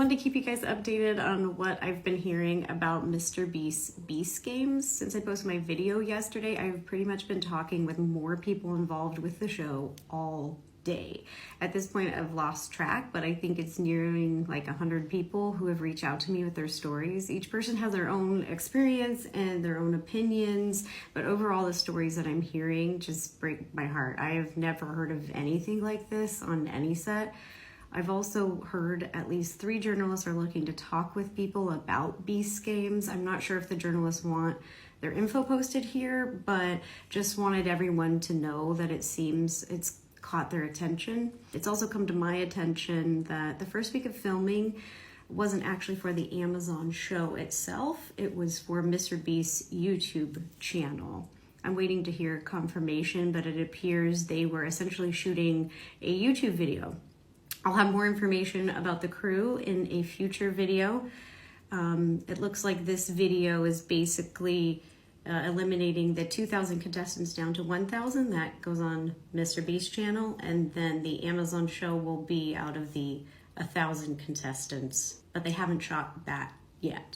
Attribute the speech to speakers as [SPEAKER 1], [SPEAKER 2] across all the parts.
[SPEAKER 1] wanted to keep you guys updated on what I've been hearing about MrBeast's Beast Games. Since I posted my video yesterday, I've pretty much been talking with more people involved with the show all day. At this point, I've lost track, but I think it's nearing like 100 people who have reached out to me with their stories. Each person has their own experience and their own opinions, but overall the stories that I'm hearing just break my heart. I have never heard of anything like this on any set. I've also heard at least 3 journalists are looking to talk with people about Beast Games. I'm not sure if the journalists want their info posted here, but just wanted everyone to know that it seems it's caught their attention. It's also come to my attention that the first week of filming wasn't actually for the Amazon show itself. It was for MrBeast's YouTube channel. I'm waiting to hear confirmation, but it appears they were essentially shooting a YouTube video. I'll have more information about the crew in a future video. It looks like this video is basically eliminating the 2,000 contestants down to 1,000. That goes on MrBeast channel, and then the Amazon show will be out of the 1,000 contestants, but they haven't shot that yet.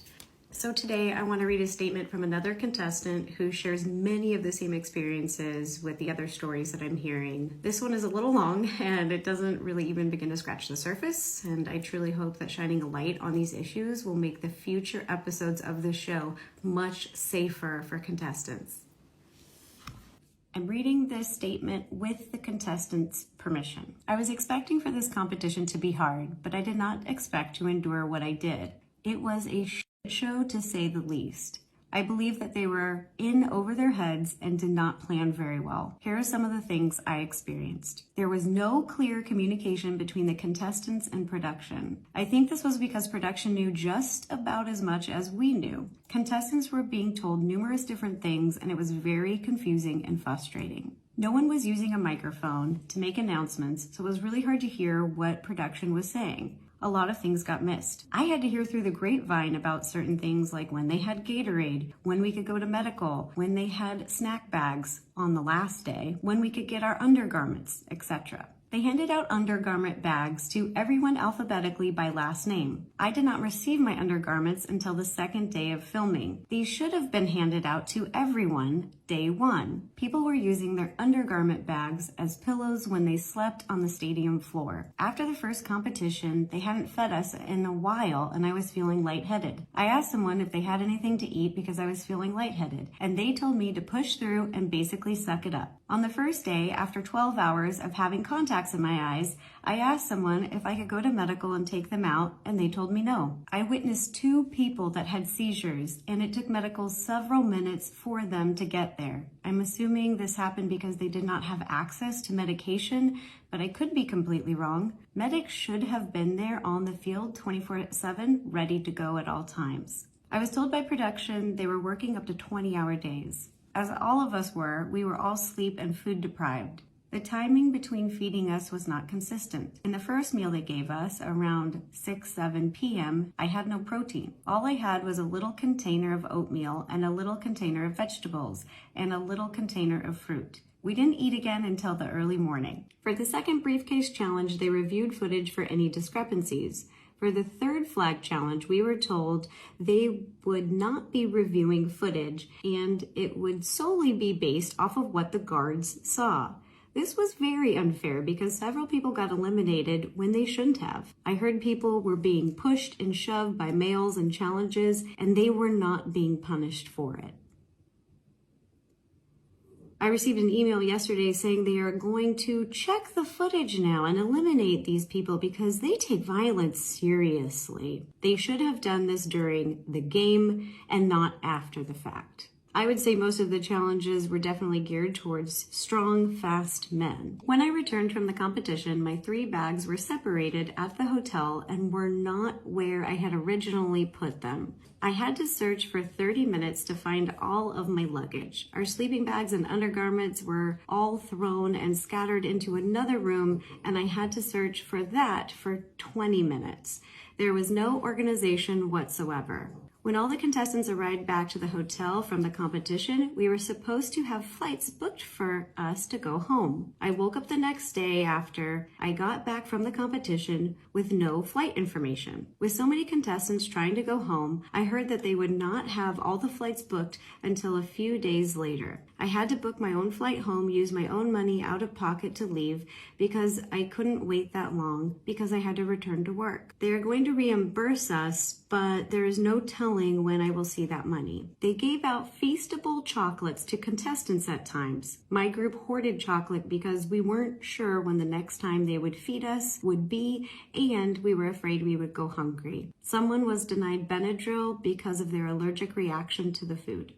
[SPEAKER 1] So today I want to read a statement from another contestant who shares many of the same experiences with the other stories that I'm hearing. This one is a little long and it doesn't really even begin to scratch the surface, and I truly hope that shining a light on these issues will make the future episodes of the show much safer for contestants. I'm reading this statement with the contestants' permission. I was expecting for this competition to be hard, but I did not expect to endure what I did. It was a show to say the least. I believe that they were in over their heads and did not plan very well. Here are some of the things I experienced. There was no clear communication between the contestants and production. I think this was because production knew just about as much as we knew. Contestants were being told numerous different things, and it was very confusing and frustrating. No one was using a microphone to make announcements, so it was really hard to hear what production was saying. A lot of things got missed. I had to hear through the grapevine about certain things like when they had Gatorade, when we could go to medical, when they had snack bags on the last day, when we could get our undergarments, etc. They handed out undergarment bags to everyone alphabetically by last name. I did not receive my undergarments until the second day of filming. These should have been handed out to everyone day 1. People were using their undergarment bags as pillows when they slept on the stadium floor. After the first competition, they hadn't fed us in a while and I was feeling lightheaded. I asked someone if they had anything to eat because I was feeling lightheaded, and they told me to push through and basically suck it up. On the first day, after 12 hours of having contacts in my eyes, I asked someone if I could go to medical and take them out, and they told me no. I witnessed 2 people that had seizures, and it took medical several minutes for them to get there. I'm assuming this happened because they did not have access to medication, but I could be completely wrong. Medics should have been there on the field 24/7, ready to go at all times. I was told by production they were working up to 20-hour days. As all of us were, we were all sleep and food deprived. The timing between feeding us was not consistent. In the first meal they gave us, around 6-7 p.m., I had no protein. All I had was a little container of oatmeal and a little container of vegetables and a little container of fruit. We didn't eat again until the early morning. For the second briefcase challenge, they reviewed footage for any discrepancies. For the third flag challenge, we were told they would not be reviewing footage and it would solely be based off of what the guards saw. This was very unfair because several people got eliminated when they shouldn't have. I heard people were being pushed and shoved by males in challenges, and they were not being punished for it. I received an email yesterday saying they are going to check the footage now and eliminate these people because they take violence seriously. They should have done this during the game and not after the fact. I would say most of the challenges were definitely geared towards strong, fast men. When I returned from the competition, my 3 bags were separated at the hotel and were not where I had originally put them. I had to search for 30 minutes to find all of my luggage. Our sleeping bags and undergarments were all thrown and scattered into another room, and I had to search for that for 20 minutes. There was no organization whatsoever. When all the contestants arrived back to the hotel from the competition, we were supposed to have flights booked for us to go home. I woke up the next day after I got back from the competition with no flight information. With so many contestants trying to go home, I heard that they would not have all the flights booked until a few days later. I had to book my own flight home, use my own money out of pocket to leave because I couldn't wait that long because I had to return to work. They are going to reimburse us, but there is no telling when I will see that money. They gave out feastable chocolates to contestants at times. My group hoarded chocolate because we weren't sure when the next time they would feed us would be, and we were afraid we would go hungry. Someone was denied Benadryl because of their allergic reaction to the food.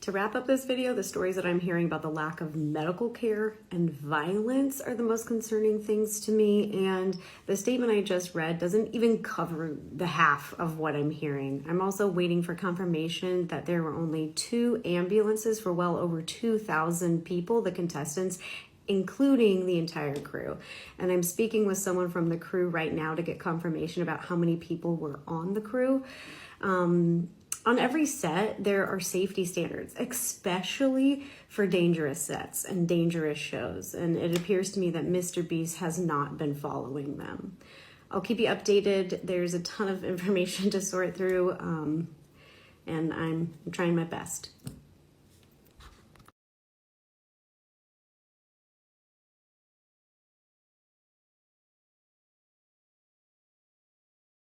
[SPEAKER 1] To wrap up this video, the stories that I'm hearing about the lack of medical care and violence are the most concerning things to me, and the statement I just read doesn't even cover the half of what I'm hearing. I'm also waiting for confirmation that there were only 2 ambulances for well over 2,000 people, the contestants, including the entire crew. And I'm speaking with someone from the crew right now to get confirmation about how many people were on the crew. On every set, there are safety standards, especially for dangerous sets and dangerous shows. And it appears to me that MrBeast has not been following them. I'll keep you updated. There's a ton of information to sort through, and I'm trying my best.